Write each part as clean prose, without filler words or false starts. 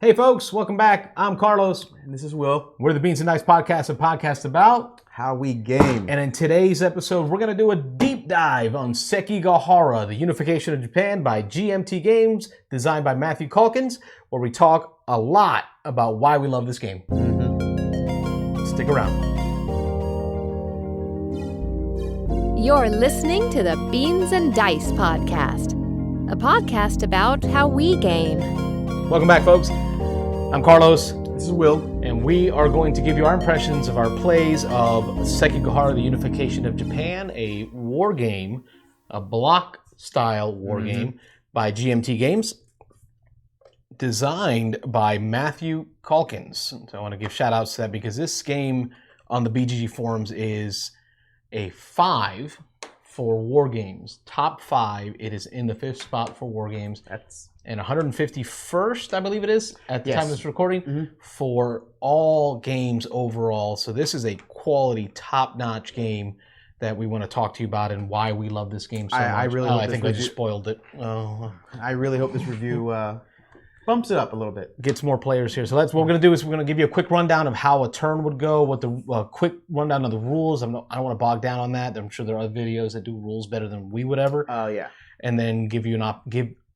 Hey folks, welcome back. I'm Carlos. And this is Will. We're the Beans and Dice Podcast, a podcast about how we game. And in today's episode, we're going to do a deep dive on Sekigahara, the Unification of Japan by GMT Games, designed by Matthew Calkins, where we talk a lot about why we love this game. Stick around. You're listening to the Beans and Dice Podcast, a podcast about how we game. Welcome back, folks. I'm Carlos. This is Will. And we are going to give you our impressions of our plays of Sekigahara, the Unification of Japan, a war game, a block-style war game by GMT Games, designed by Matthew Calkins. So I want to give shout-outs to that because this game on the BGG forums is a 5 for war games. Top 5. It is in the 5th spot for war games. And 151st, I believe it is, at the time of this recording, for all games overall. So this is a quality, top-notch game that we want to talk to you about and why we love this game so much. I think I just spoiled it. I really hope this review bumps it up a little bit. Gets more players here. So that's what we're going to do is we're going to give you a quick rundown of how a turn would go, what the quick rundown of the rules. I don't want to bog down on that. I'm sure there are other videos that do rules better than we would ever. Oh, yeah. And then give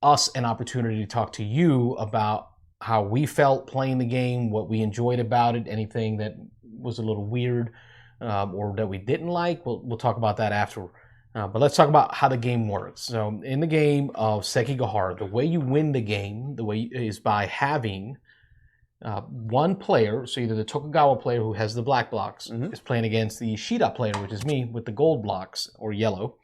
us an opportunity to talk to you about how we felt playing the game, what we enjoyed about it, anything that was a little weird or that we didn't like. We'll talk about that after. But let's talk about how the game works. So in the game of Sekigahara, the way you win the game, is by having one player, so either the Tokugawa player who has the black blocks is playing against the Ishida player, which is me, with the gold blocks or yellow.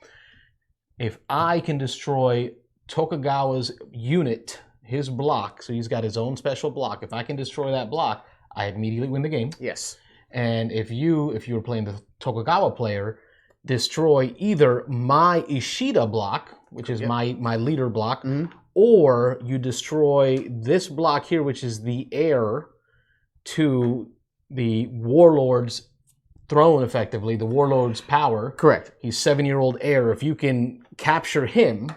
If I can destroy Tokugawa's unit, his block, so he's got his own special block. If I can destroy that block, I immediately win the game. Yes. And if you were playing the Tokugawa player, destroy either my Ishida block, which is my leader block, or you destroy this block here, which is the heir to the warlord's throne, effectively, the warlord's power. Correct. He's 7-year-old heir. If you can capture him,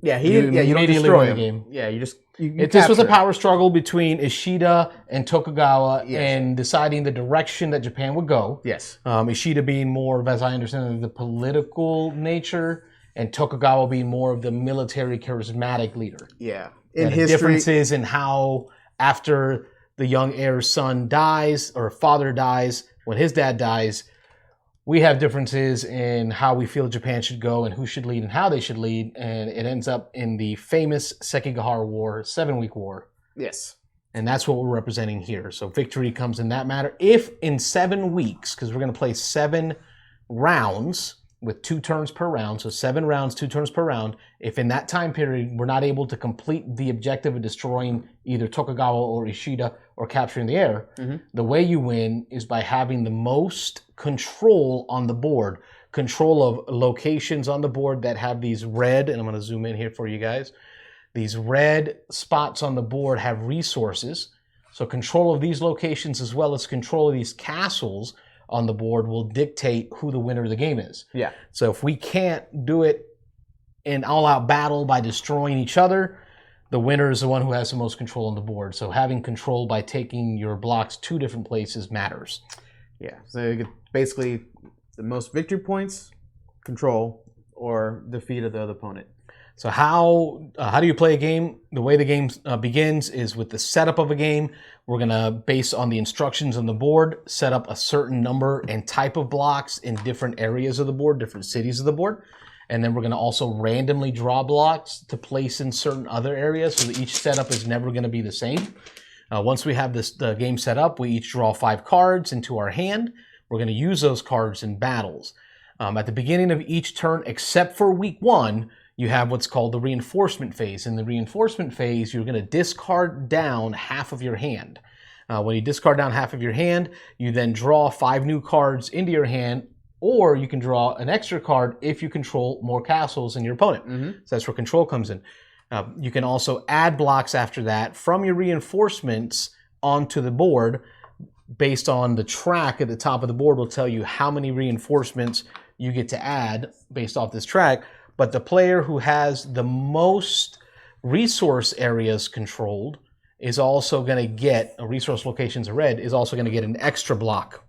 you don't destroy him. Game. Yeah, this was a power struggle between Ishida and Tokugawa and deciding the direction that Japan would go. Yes. Ishida being more of, as I understand it, the political nature, and Tokugawa being more of the military charismatic leader. Yeah. In history, differences in how after the young heir's son dies or father dies, when his dad dies, we have differences in how we feel Japan should go and who should lead and how they should lead, and it ends up in the famous Sekigahara War, 7-week war. Yes. And that's what we're representing here. So victory comes in that matter. If in 7 weeks, because we're going to play 7 rounds with 2 turns per round, so 7 rounds, 2 turns per round, if in that time period we're not able to complete the objective of destroying either Tokugawa or Ishida or capturing the heir, the way you win is by having the most control on the board. Control of locations on the board that have these red, and I'm going to zoom in here for you guys. These red spots on the board have resources. So control of these locations as well as control of these castles on the board will dictate who the winner of the game is. Yeah. So if we can't do it in all-out battle by destroying each other, the winner is the one who has the most control on the board. So having control by taking your blocks 2 different places matters. Yeah. So you get basically the most victory points, control, or defeat of the other opponent. So how do you play a game? The way the game begins is with the setup of a game. We're going to, based on the instructions on the board, set up a certain number and type of blocks in different areas of the board, different cities of the board. And then we're going to also randomly draw blocks to place in certain other areas so that each setup is never going to be the same. Once we have the game set up, we each draw 5 cards into our hand. We're going to use those cards in battles. At the beginning of each turn, except for week 1, you have what's called the reinforcement phase. In the reinforcement phase, you're going to discard down half of your hand. When you discard down half of your hand, you then draw 5 new cards into your hand, or you can draw an extra card if you control more castles than your opponent. So that's where control comes in. You can also add blocks after that from your reinforcements onto the board. Based on the track at the top of the board will tell you how many reinforcements you get to add based off this track. But the player who has the most resource areas controlled is also going to get a resource locations of red is also going to get an extra block.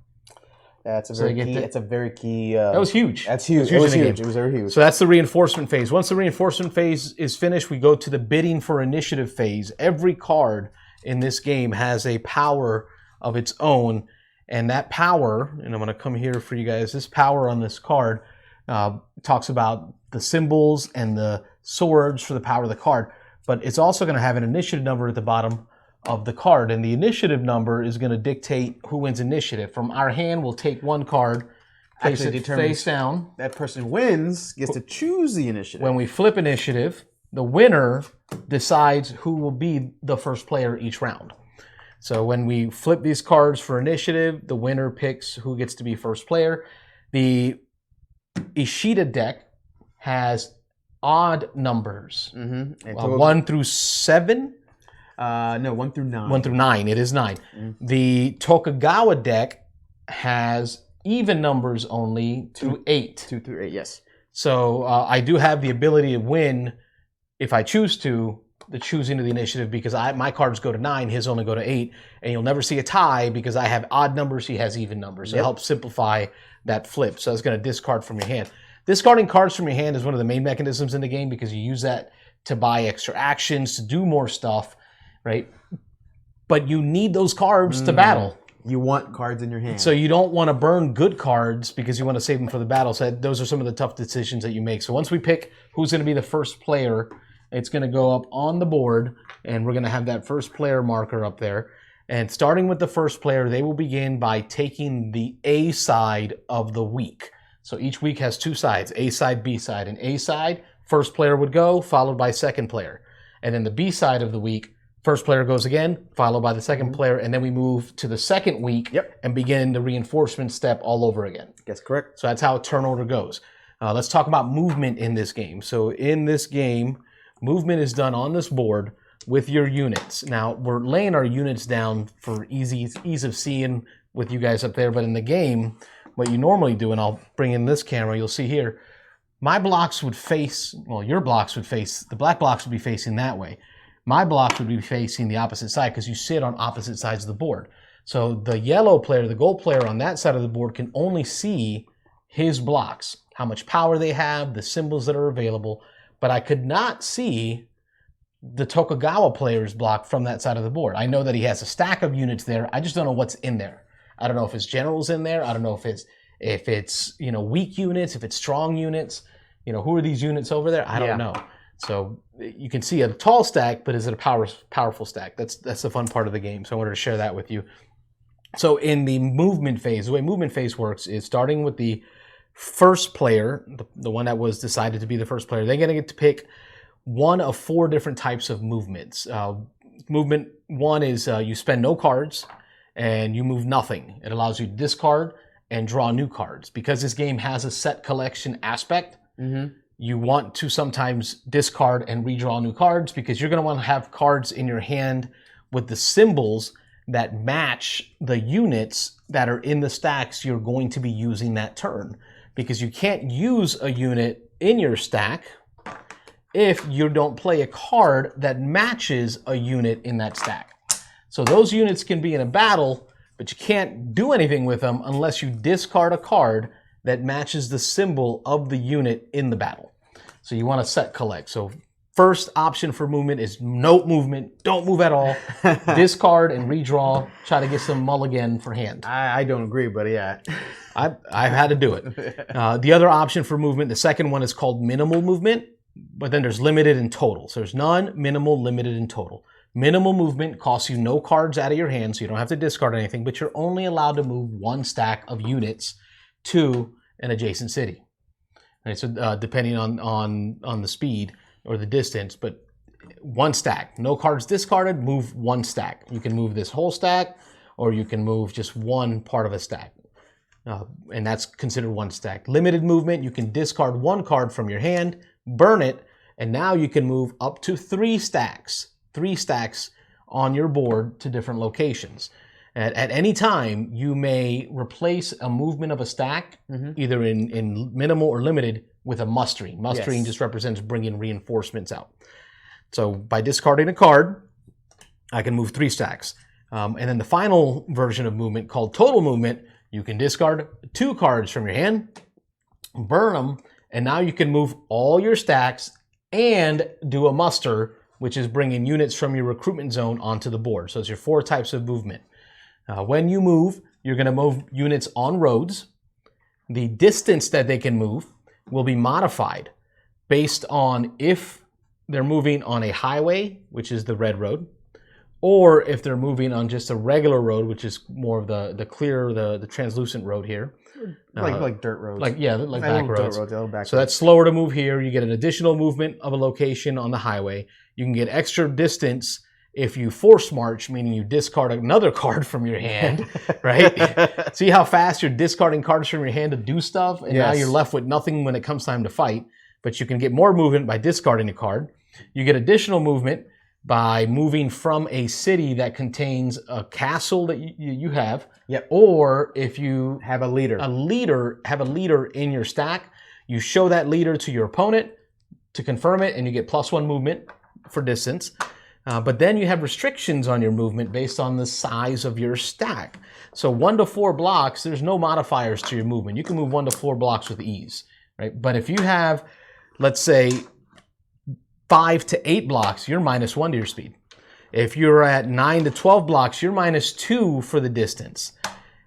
That's a very key. That's a very key. That was huge. That's huge. It was huge. It was very huge. So that's the reinforcement phase. Once the reinforcement phase is finished, we go to the bidding for initiative phase. Every card in this game has a power of its own, and that power, and I'm going to come here for you guys. This power on this card talks about the symbols and the swords for the power of the card, but it's also going to have an initiative number at the bottom of the card, and the initiative number is going to dictate who wins initiative. From our hand, we'll take one card, place it face down. That person wins, gets to choose the initiative. When we flip initiative, the winner decides who will be the first player each round. So when we flip these cards for initiative, the winner picks who gets to be first player. The Ishida deck has odd numbers. Mm-hmm. 1 through 7? No, 1 through 9. 1 through 9. It is 9. Mm-hmm. The Tokugawa deck has even numbers only through 8. 2 through 8, yes. So I do have the ability to win if I choose to, the choosing of the initiative, because my cards go to 9, his only go to 8, and you'll never see a tie because I have odd numbers, he has even numbers. So it helps simplify that flip. So it's going to discard from your hand. Discarding cards from your hand is one of the main mechanisms in the game because you use that to buy extra actions, to do more stuff. Right? But you need those cards to battle. You want cards in your hand. So you don't want to burn good cards because you want to save them for the battle. So those are some of the tough decisions that you make. So once we pick who's going to be the first player, it's going to go up on the board, and we're going to have that first player marker up there. And starting with the first player, they will begin by taking the A side of the week. So each week has 2 sides, A side, B side. And A side, first player would go, followed by second player. And then the B side of the week, first player goes again, followed by the second player, and then we move to the second week and begin the reinforcement step all over again. That's correct. So that's how turn order goes. Let's talk about movement in this game. So in this game, movement is done on this board with your units. Now, we're laying our units down for ease of seeing with you guys up there, but in the game, what you normally do, and I'll bring in this camera, you'll see here, my blocks would face, well, your blocks would face, the black blocks would be facing that way. My blocks would be facing the opposite side because you sit on opposite sides of the board. So the yellow player, the gold player on that side of the board can only see his blocks, how much power they have, the symbols that are available, but I could not see the Tokugawa player's block from that side of the board. I know that he has a stack of units there. I just don't know what's in there. I don't know if his general's in there. I don't know if it's weak units, if it's strong units. Who are these units over there? I don't know. So you can see a tall stack, but is it a powerful stack? That's the fun part of the game. So I wanted to share that with you. So in the movement phase, the way movement phase works is starting with the first player, the one that was decided to be the first player. They're going to get to pick one of 4 different types of movements. Movement 1 is you spend no cards and you move nothing. It allows you to discard and draw new cards. Because this game has a set collection aspect, you want to sometimes discard and redraw new cards because you're going to want to have cards in your hand with the symbols that match the units that are in the stacks you're going to be using that turn. Because you can't use a unit in your stack if you don't play a card that matches a unit in that stack. So those units can be in a battle, but you can't do anything with them unless you discard a card that matches the symbol of the unit in the battle. So you want to set collect. So first option for movement is no movement. Don't move at all. Discard and redraw. Try to get some mulligan for hand. I don't agree, but yeah. I've had to do it. The other option for movement, the second one is called minimal movement, but then there's limited and total. So there's none, minimal, limited, and total. Minimal movement costs you no cards out of your hand, so you don't have to discard anything, but you're only allowed to move 1 stack of units to an adjacent city. Right, so depending on the speed or the distance, but 1 stack. No cards discarded, move 1 stack. You can move this whole stack, or you can move just one part of a stack. And that's considered 1 stack. Limited movement, you can discard 1 card from your hand, burn it, and now you can move up to 3 stacks. 3 stacks on your board to different locations. At any time, you may replace a movement of a stack, either in minimal or limited, with a mustering. Mustering just represents bringing reinforcements out. So by discarding a card, I can move 3 stacks. And then the final version of movement, called total movement, you can discard 2 cards from your hand, burn them, and now you can move all your stacks and do a muster, which is bringing units from your recruitment zone onto the board. So it's your 4 types of movement. When you move, you're going to move units on roads. The distance that they can move will be modified based on if they're moving on a highway, which is the red road, or if they're moving on just a regular road, which is more of the clear, the translucent road here. Like dirt roads. Like back roads. Dirt roads, So that's slower to move here. You get an additional movement of a location on the highway. You can get extra distance if you force march, meaning you discard another card from your hand, right? See how fast you're discarding cards from your hand to do stuff? And now you're left with nothing when it comes time to fight. But you can get more movement by discarding a card. You get additional movement by moving from a city that contains a castle that you have. Yep. Or if you have a leader. Have a leader in your stack, you show that leader to your opponent to confirm it, and you get +1 movement for distance. But then you have restrictions on your movement based on the size of your stack. So 1 to 4 blocks, there's no modifiers to your movement. You can move 1 to 4 blocks with ease, right? But if you have, let's say, 5 to 8 blocks, you're -1 to your speed. If you're at 9 to 12 blocks, you're -2 for the distance.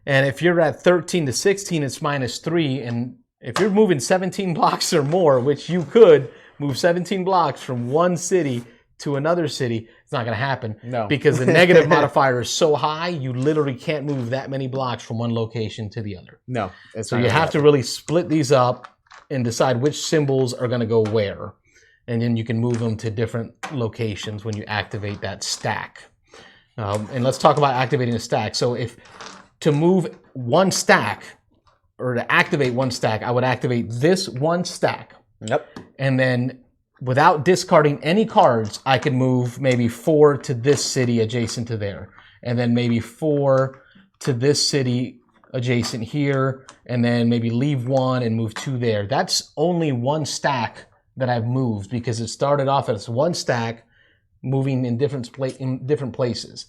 And if you're at 13 to 16, it's -3. And if you're moving 17 blocks or more, which you could move 17 blocks from one city to another city, it's not going to happen. No. Because the negative modifier is so high, you literally can't move that many blocks from one location to the other. No. So you have to really split these up and decide which symbols are going to go where. And then you can move them to different locations when you activate that stack. And let's talk about activating a stack. So if to move 1 stack, or to activate 1 stack, I would activate this 1 stack. Yep. And then without discarding any cards, I could move maybe 4 to this city adjacent to there. And then maybe 4 to this city adjacent here. And then maybe leave 1 and move 2 there. That's only 1 stack that I've moved, because it started off as 1 stack moving in different places.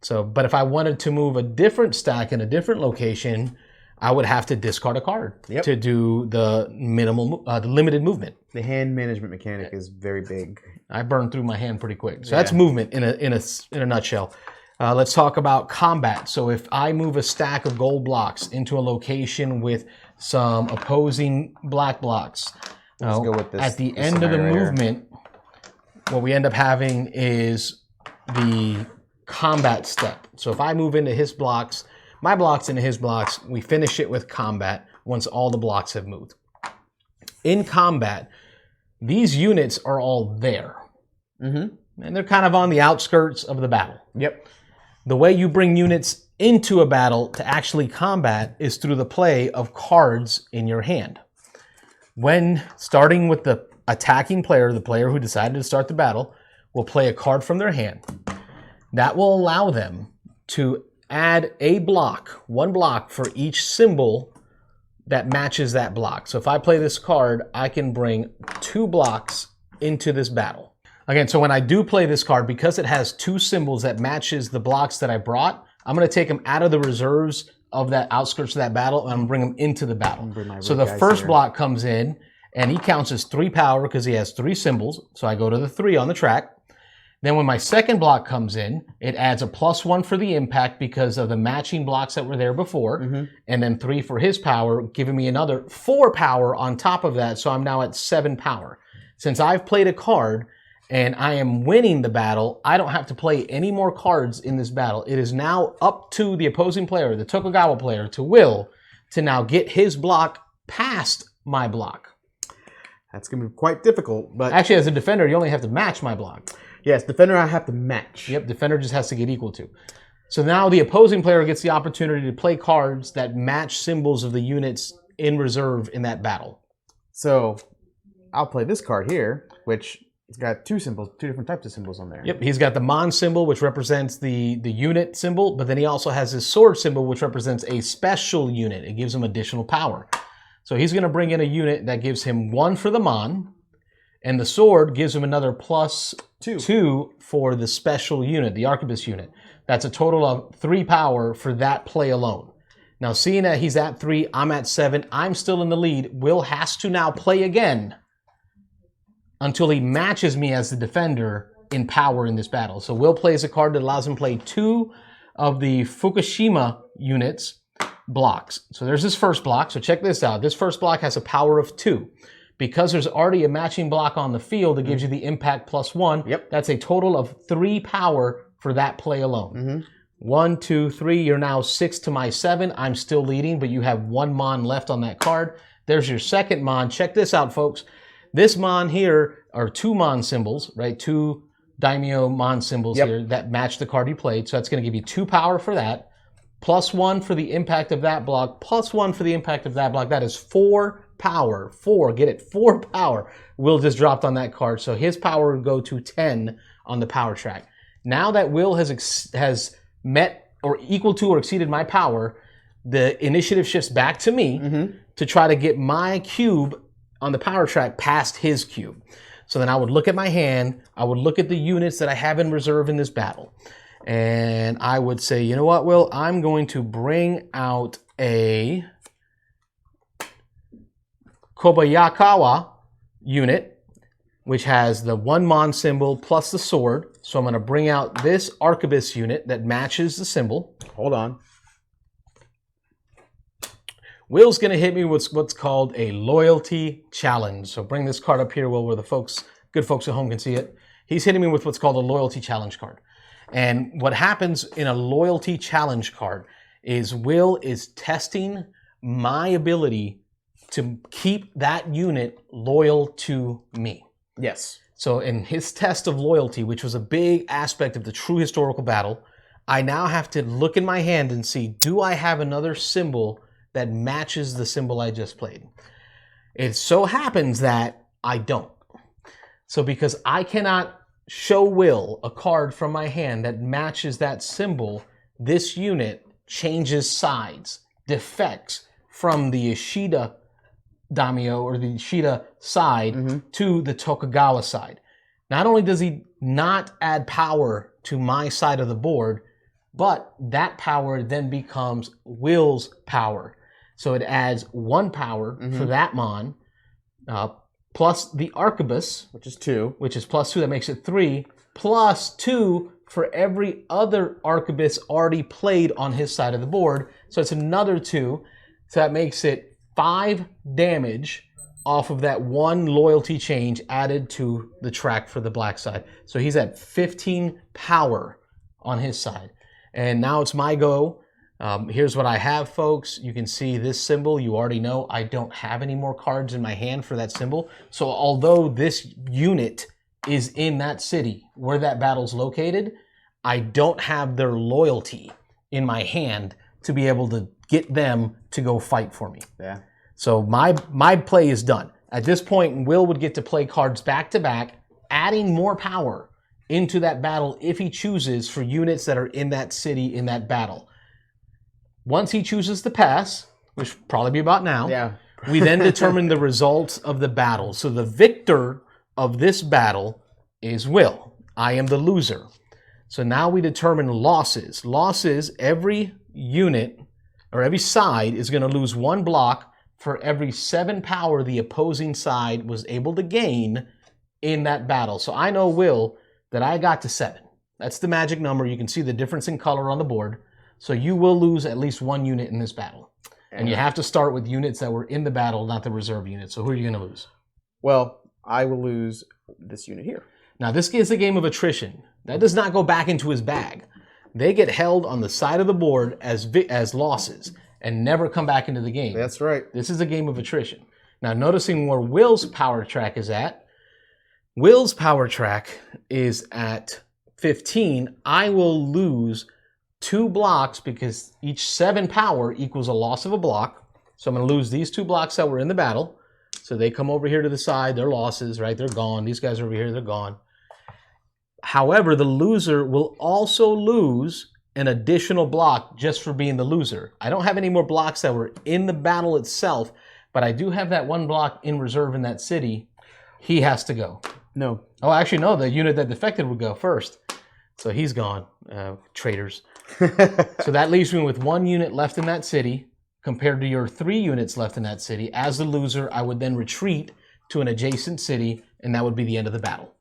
So, but if I wanted to move a different stack in a different location, I would have to discard a card to do the the limited movement. The hand management mechanic is very big. I burned through my hand pretty quick. So that's movement in a nutshell. Let's talk about combat. So if I move a stack of gold blocks into a location with some opposing black blocks, Let's go with this, at the end of the movement, what we end up having is the combat step. So if I move into his blocks, my blocks into his blocks, we finish it with combat once all the blocks have moved. In combat, these units are all there. And they're kind of on the outskirts of the battle. Yep. The way you bring units into a battle to actually combat is through the play of cards in your hand. When starting with the attacking player, the player who decided to start the battle, will play a card from their hand. That will allow them to add a block, 1 block for each symbol that matches that block. So if I play this card, I can bring 2 blocks into this battle. Again, so when I do play this card, because it has 2 symbols that matches the blocks that I brought, I'm going to take them out of the reserves of that outskirts of that battle, and I'm going to bring them into the battle. So the first block comes in, and he counts as 3 power because he has 3 symbols. So I go to the 3 on the track. Then when my second block comes in, it adds a +1 for the impact because of the matching blocks that were there before. And then 3 for his power, giving me another 4 power on top of that. So I'm now at 7 power. Since I've played a card and I am winning the battle, I don't have to play any more cards in this battle. It is now up to the opposing player, the Tokugawa player, to now get his block past my block. That's going to be quite difficult. But actually, as a defender, you only have to match my block. Yes, defender I have to match. Yep, defender just has to get equal to. So now the opposing player gets the opportunity to play cards that match symbols of the units in reserve in that battle. So I'll play this card here, which it's got 2 symbols, 2 different types of symbols on there. Yep, he's got the Mon symbol, which represents the unit symbol, but then he also has his sword symbol, which represents a special unit. It gives him additional power. So he's going to bring in a unit that gives him 1 for the Mon And the sword gives him another plus Two. 2 for the special unit, the arquebus unit. That's a total of 3 power for that play alone. Now, seeing that he's at 3, I'm at 7, I'm still in the lead. Will has to now play again until he matches me as the defender in power in this battle. So Will plays a card that allows him to play 2 of the Fukushima units blocks. So there's his first block. So check this out. This first block has a power of 2. Because there's already a matching block on the field that gives you the impact plus 1, that's a total of 3 power for that play alone. 1, 2, 3, you're now 6 to my 7. I'm still leading, but you have 1 mon left on that card. There's your second mon. Check this out, folks. This mon here are 2 mon symbols, right? 2 daimyo mon symbols here that match the card you played. So that's going to give you 2 power for that, plus 1 for the impact of that block, plus 1 for the impact of that block. That is 4 power. 4, get it? 4 power. Will just dropped on that card. So his power would go to 10 on the power track. Now that Will has met or equal to or exceeded my power, the initiative shifts back to me to try to get my cube on the power track past his cube. So then I would look at my hand, I would look at the units that I have in reserve in this battle, and I would say, you know what, Will, I'm going to bring out a Kobayakawa unit, which has the 1 mon symbol plus the sword. So I'm going to bring out this arquebus unit that matches the symbol. Hold on. Will's going to hit me with what's called a loyalty challenge. So bring this card up here, Will, where the good folks at home can see it. He's hitting me with what's called a loyalty challenge card. And what happens in a loyalty challenge card is Will is testing my ability to keep that unit loyal to me. Yes. So in his test of loyalty, which was a big aspect of the true historical battle, I now have to look in my hand and see, do I have another symbol that matches the symbol I just played? It so happens that I don't. So because I cannot show Will a card from my hand that matches that symbol, this unit changes sides, defects from the Ishida daimyo or the Ishida side to the Tokugawa side. Not only does he not add power to my side of the board, but that power then becomes Will's power. So it adds 1 power for that mon, plus the arquebus, which is 2. Which is plus 2, that makes it 3, plus 2 for every other arquebus already played on his side of the board. So it's another 2. So that makes it 5 damage off of that 1 loyalty change added to the track for the black side. So he's at 15 power on his side. And now it's my go. Here's what I have, folks. You can see this symbol. You already know I don't have any more cards in my hand for that symbol. So although this unit is in that city where that battle's located, I don't have their loyalty in my hand to be able to get them to go fight for me. Yeah. So my play is done. At this point, Will would get to play cards back to back, adding more power into that battle if he chooses for units that are in that city in that battle. Once he chooses to pass, which will probably be about now, we then determine the results of the battle. So the victor of this battle is Will. I am the loser. So now we determine losses. Losses, every unit or every side is going to lose 1 block for every 7 power the opposing side was able to gain in that battle. So I know, Will, that I got to 7. That's the magic number. You can see the difference in color on the board. So you will lose at least 1 unit in this battle. And you have to start with units that were in the battle, not the reserve units. So who are you going to lose? Well, I will lose this unit here. Now, this is a game of attrition. That does not go back into his bag. They get held on the side of the board as losses and never come back into the game. That's right. This is a game of attrition. Now, noticing where Will's power track is at, Will's power track is at 15. I will lose 2 blocks because each 7 power equals a loss of a block. So I'm going to lose these 2 blocks that were in the battle. So they come over here to the side. They're losses, right? They're gone. These guys are over here. They're gone. However, the loser will also lose an additional block just for being the loser. I don't have any more blocks that were in the battle itself, but I do have that 1 block in reserve in that city. he has to go. No. Oh, actually, no. The unit that defected would go first. So he's gone. Traitors. So that leaves me with 1 unit left in that city compared to your 3 units left in that city. As the loser, I would then retreat to an adjacent city, and that would be the end of the battle.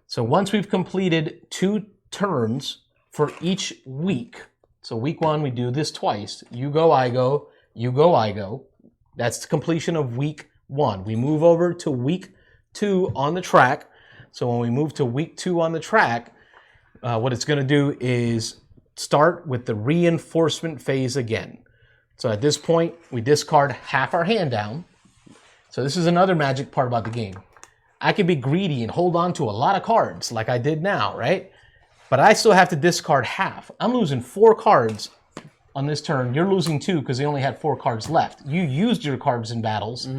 So once we've completed 2 turns for each week, so week 1, we do this twice. You go, I go. You go, I go. That's the completion of week 1. We move over to week 2 on the track. So when we move to week 2 on the track, what it's going to do is start with the reinforcement phase again. So at this point, we discard half our hand down. So this is another magic part about the game. I can be greedy and hold on to a lot of cards like I did now, right? But I still have to discard half. I'm losing 4 cards on this turn. You're losing 2 because they only had 4 cards left. You used your cards in battles.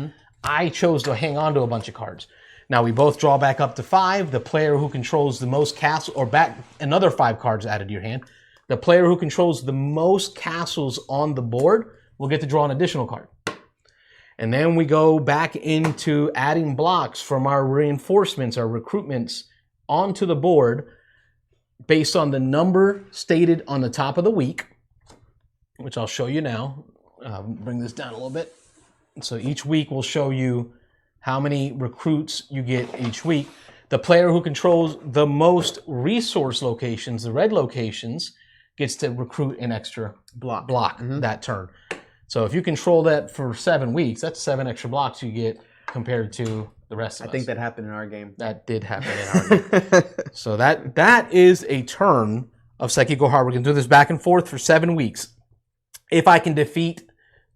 I chose to hang on to a bunch of cards. Now we both draw back up to 5. The player who controls the most castle, or back another 5 cards added to your hand. The player who controls the most castles on the board will get to draw an additional card. And then we go back into adding blocks from our reinforcements, our recruitments onto the board based on the number stated on the top of the week, which I'll show you now. Bring this down a little bit. So each week will show you how many recruits you get each week. The player who controls the most resource locations, the red locations, gets to recruit an extra block that turn. So if you control that for 7 weeks, that's 7 extra blocks you get compared to the rest of us. I think that happened in our game. That did happen in our game. So that is a turn of Sekigahara. We're going to do this back and forth for 7 weeks. If I can defeat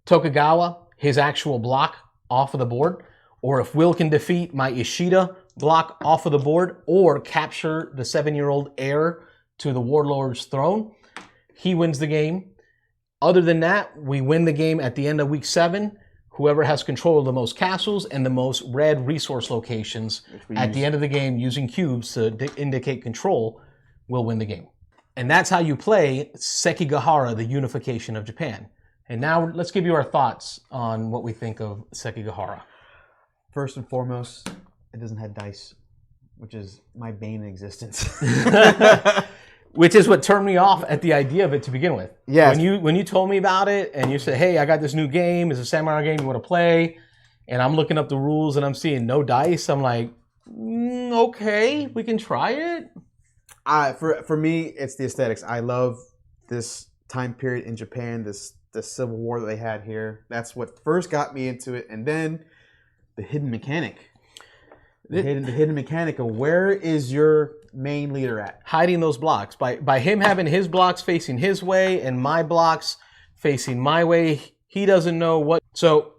Tokugawa, his actual block off of the board, or if Will can defeat my Ishida block off of the board, or capture the 7-year-old heir to the warlord's throne, he wins the game. Other than that, we win the game at the end of week 7. Whoever has control of the most castles and the most red resource locations at the end of the game using cubes to indicate control will win the game. And that's how you play Sekigahara, the Unification of Japan. And now let's give you our thoughts on what we think of Sekigahara. First and foremost, it doesn't have dice, which is my bane in existence. Which is what turned me off at the idea of it to begin with. Yes. When you told me about it and you said, hey, I got this new game, it's a samurai game you want to play, and I'm looking up the rules and I'm seeing no dice, I'm like, okay, we can try it. For me, it's the aesthetics. I love this time period in Japan, the civil war that they had here. That's what first got me into it. And then the hidden mechanic. The hidden mechanic of where is your main leader at? Hiding those blocks. By him having his blocks facing his way and my blocks facing my way, he doesn't know what. So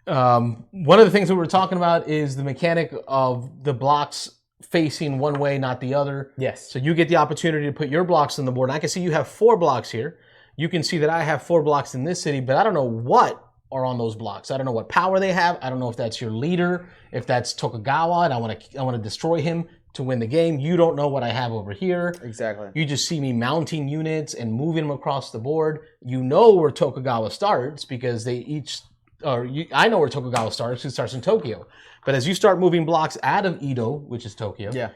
one of the things that we're talking about is the mechanic of the blocks facing one way, not the other. Yes. So you get the opportunity to put your blocks on the board. And I can see you have 4 blocks here. You can see that I have 4 blocks in this city, but I don't know what are on those blocks. I don't know what power they have. I don't know if that's your leader, if that's Tokugawa, and I want to destroy him to win the game. You don't know what I have over here. Exactly. You just see me mounting units and moving them across the board. You know where Tokugawa starts because they each, I know where Tokugawa starts. It starts in Tokyo. But as you start moving blocks out of Edo, which is Tokyo, yeah,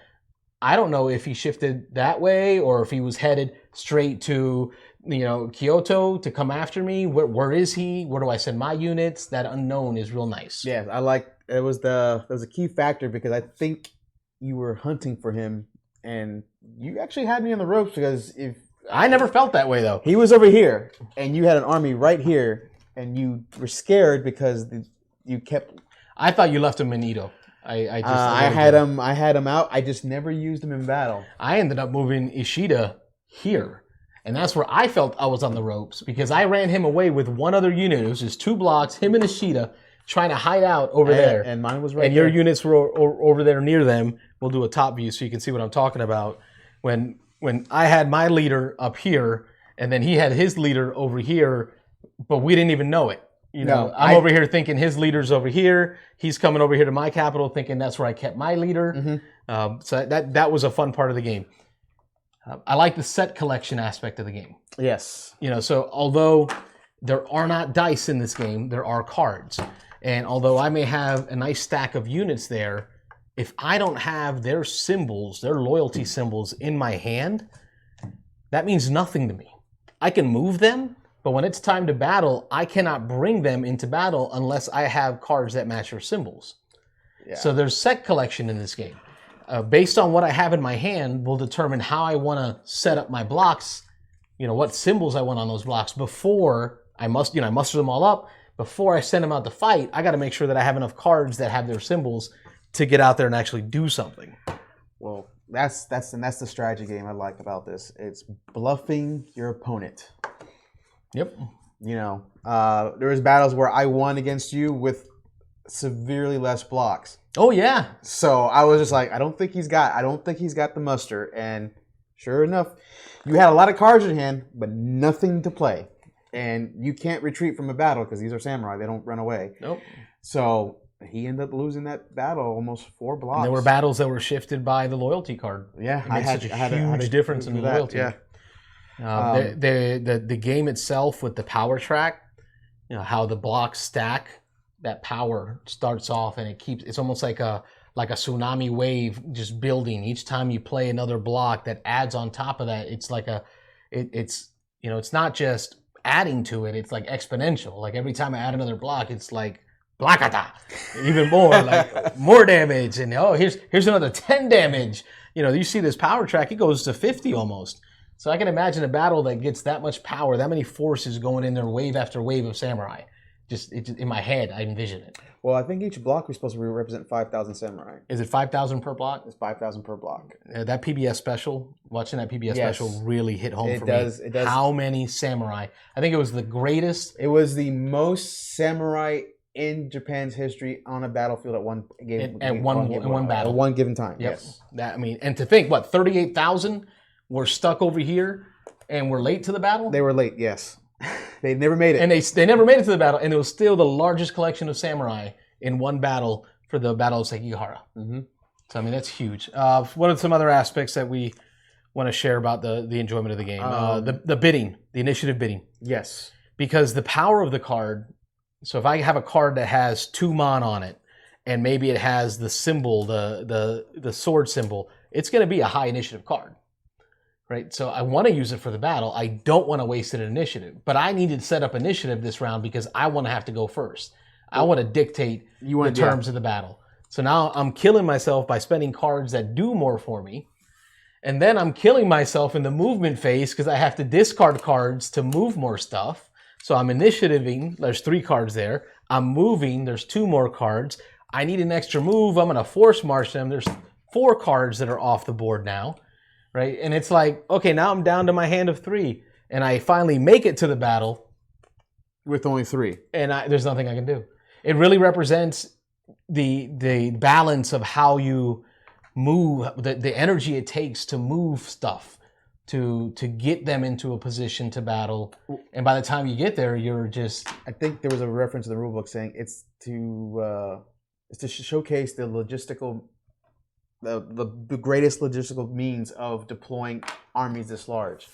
I don't know if he shifted that way or if he was headed straight to, Kyoto to come after me. Where is he? Where do I send my units? That unknown is real nice. Yeah, I like it. Was a key factor because I think you were hunting for him and you actually had me on the ropes because if I never felt that way though. He was over here and you had an army right here and you were scared because you kept. I thought you left him in Edo. I had him out. I just never used him in battle. I ended up moving Ishida here. And that's where I felt I was on the ropes because I ran him away with one other unit. It was just 2 blocks, him and Ishida, trying to hide out over there. And mine was right and there. And your units were over there near them. We'll do a top view so you can see what I'm talking about. When I had my leader up here, and then he had his leader over here, but we didn't even know it. I'm over here thinking his leader's over here. He's coming over here to my capital thinking that's where I kept my leader. Mm-hmm. So that was a fun part of the game. I like the set collection aspect of the game. Yes. So although there are not dice in this game, there are cards. And although I may have a nice stack of units there, if I don't have their symbols, their loyalty symbols in my hand, that means nothing to me. I can move them, but when it's time to battle, I cannot bring them into battle unless I have cards that match their symbols. Yeah. So there's set collection in this game. Based on what I have in my hand will determine how I want to set up my blocks, what symbols I want on those blocks before I muster them all up. Before I send them out to fight, I got to make sure that I have enough cards that have their symbols to get out there and actually do something. Well, that's the strategy game I like about this. It's bluffing your opponent. Yep. There was battles where I won against you with severely less blocks. Oh yeah. So I was just like, I don't think he's got the muster. And sure enough, you had a lot of cards in hand, but nothing to play. And you can't retreat from a battle because these are samurai. They don't run away. Nope. So he ended up losing that battle almost 4 blocks. And there were battles that were shifted by the loyalty card. Yeah, it makes such a huge difference in the loyalty. Yeah. The game itself with the power track, how the blocks stack, that power starts off and it's almost like a tsunami wave just building. Each time you play another block that adds on top of that, it's like it's not just adding to it, it's like exponential. Like every time I add another block, it's like blakata, even more, like more damage. And here's another 10 damage. You see this power track, it goes to 50 almost. So I can imagine a battle that gets that much power, that many forces going in there, wave after wave of samurai. Just in my head, I envision it. Well, I think each block was supposed to represent 5,000 samurai. Is it 5,000 per block? It's 5,000 per block. That PBS special, watching that PBS special really hit home for me. It does. How many samurai? I think it was the greatest. It was the most samurai in Japan's history on a battlefield at one game. In one battle. At one given time, yep. Yes. And to think, 38,000 were stuck over here and were late to the battle? They were late, yes. They never made it. And they never made it to the battle, and it was still the largest collection of samurai in one battle for the Battle of Sekigahara. Mm-hmm. So, that's huge. What are some other aspects that we want to share about the enjoyment of the game? The bidding, the initiative bidding. Yes. Because the power of the card, so if I have a card that has 2 mon on it, and maybe it has the symbol, the sword symbol, it's going to be a high initiative card. Right, so I want to use it for the battle. I don't want to waste it in initiative, but I need to set up initiative this round because I want to have to go first. I want to dictate the terms of the battle. So now I'm killing myself by spending cards that do more for me, and then I'm killing myself in the movement phase because I have to discard cards to move more stuff. So I'm initiativing. There's 3 cards there. I'm moving. There's 2 more cards. I need an extra move. I'm going to force march them. There's 4 cards that are off the board now. Right, and it's like, okay, now I'm down to my hand of 3, and I finally make it to the battle with only 3, and there's nothing I can do. It really represents the balance of how you move, the energy it takes to move stuff, to get them into a position to battle, and by the time you get there, you're just. I think there was a reference in the rulebook saying it's to showcase the logistical. The greatest logistical means of deploying armies this large.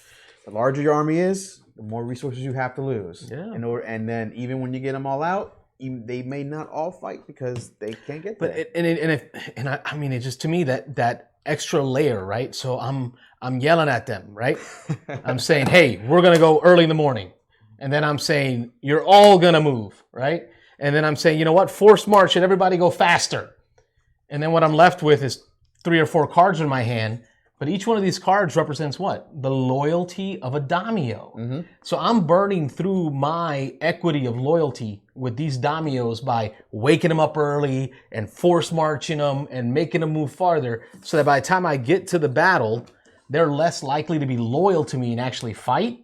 The larger your army is, the more resources you have to lose. Yeah. And then even when you get them all out, they may not all fight because they can't get there. But it just to me that extra layer, right? So I'm yelling at them, right? I'm saying, hey, we're gonna go early in the morning, and then I'm saying you're all gonna move, right? And then I'm saying, you know what? Force march and everybody go faster. And then what I'm left with is 3 or 4 cards in my hand, but each one of these cards represents what? The loyalty of a daimyo. Mm-hmm. So I'm burning through my equity of loyalty with these daimyos by waking them up early and force marching them and making them move farther so that by the time I get to the battle, they're less likely to be loyal to me and actually fight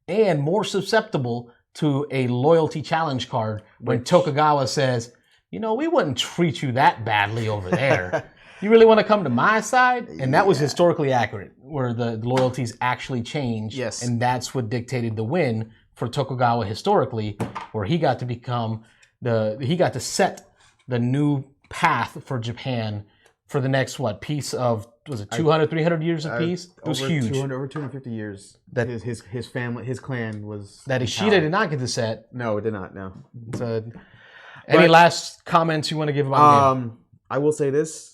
and more susceptible to a loyalty challenge card when Tokugawa says, we wouldn't treat you that badly over there. You really want to come to my side? And that was historically accurate, where the loyalties actually changed. Yes. And that's what dictated the win for Tokugawa historically, where he got to set the new path for Japan for the next, piece of, was it 200, 300 years of peace? It was huge. Over 250 years. That his family, his clan was. That Ishida did not get to set. No, it did not, no. Any last comments you want to give about the game? I will say this.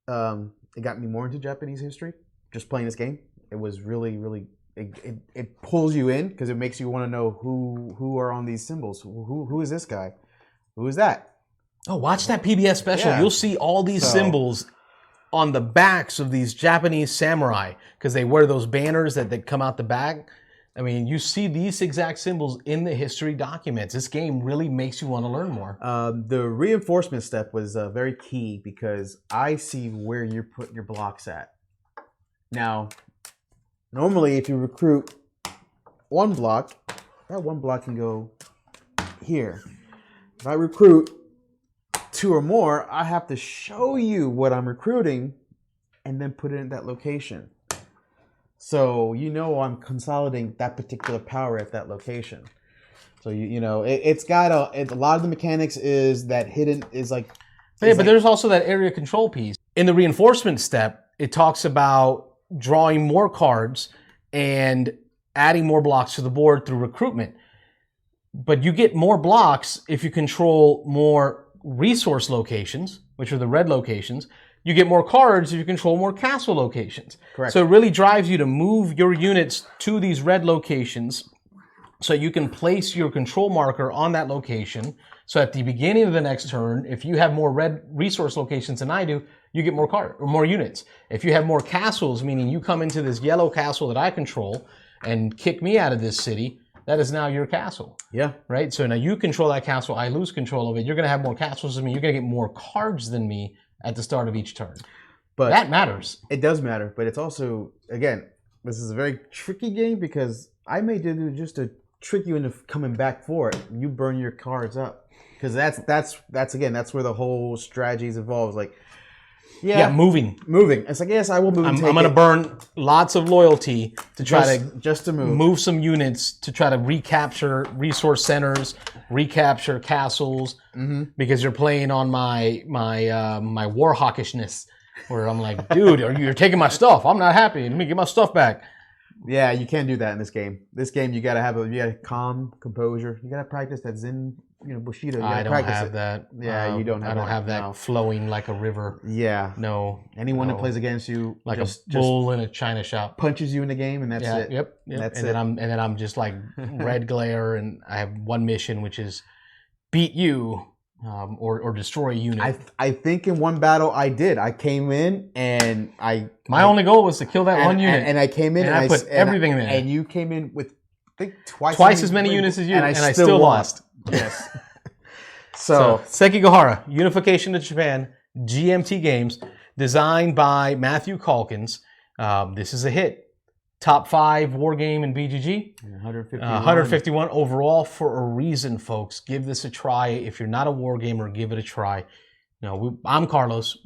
it got me more into Japanese history. Just playing this game, it was really, really. It pulls you in because it makes you want to know who are on these symbols. Who is this guy? Who is that? Oh, watch that PBS special. Yeah. You'll see all these symbols on the backs of these Japanese samurai because they wear those banners that come out the back. I mean, you see these exact symbols in the history documents. This game really makes you want to learn more. The reinforcement step was very key because I see where you put your blocks at. Now, normally if you recruit one block, that one block can go here. If I recruit 2 or more, I have to show you what I'm recruiting and then put it in that location. So I'm consolidating that particular power at that location. So it's got a lot of the mechanics is that hidden is like. But there's also that area control piece. In the reinforcement step, it talks about drawing more cards and adding more blocks to the board through recruitment. But you get more blocks if you control more resource locations, which are the red locations. You get more cards if you control more castle locations. Correct. So it really drives you to move your units to these red locations so you can place your control marker on that location. So at the beginning of the next turn, if you have more red resource locations than I do, you get more units. If you have more castles, meaning you come into this yellow castle that I control and kick me out of this city, that is now your castle. Yeah. Right? So now you control that castle, I lose control of it. You're going to have more castles than me. You're going to get more cards than me at the start of each turn. But that matters. It does matter, but it's also, again, this is a very tricky game because I may do just to trick you into coming back for it. You burn your cards up. Because that's where the whole strategy is involved. Like, moving. It's like, yes, I will move. I'm going to burn lots of loyalty to try to move some units to try to recapture resource centers, recapture castles, because you're playing on my war hawkishness, where I'm like, dude, you're taking my stuff. I'm not happy. Let me get my stuff back. Yeah, you can't do that in this game. This game, you gotta calm, composure. You gotta practice that Zen. Bushido. I don't have that. Yeah, you don't have that. I don't have that flowing like a river. Yeah. No. Anyone that plays against you, like a bull in a china shop, punches you in the game, and that's it. Yep. That's it. And then I'm just like red glare, and I have one mission, which is beat you or destroy a unit. I think in one battle I did. I came in and my only goal was to kill that one unit, and I came in and I put everything in, and you came in with I think twice as many units as you, and I still lost. Yes. So Sekigahara, Unification of Japan, GMT Games, designed by Matthew Calkins. This is a hit. Top 5 war game in BGG. 151 overall for a reason, folks. Give this a try. If you're not a war gamer, give it a try. I'm Carlos.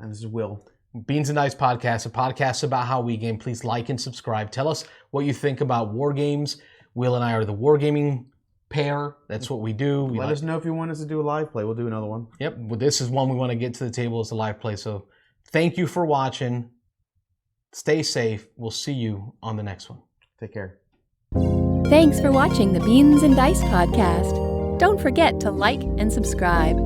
And this is Will. Beans and Dice Podcast, a podcast about how we game. Please like and subscribe. Tell us what you think about war games. Will and I are the wargaming pair. That's what we do. Let us know if you want us to do a live play. We'll do another one. Yep. Well, this is one we want to get to the table as a live play. So thank you for watching. Stay safe. We'll see you on the next one. Take care. Thanks for watching the Beans and Dice Podcast. Don't forget to like and subscribe.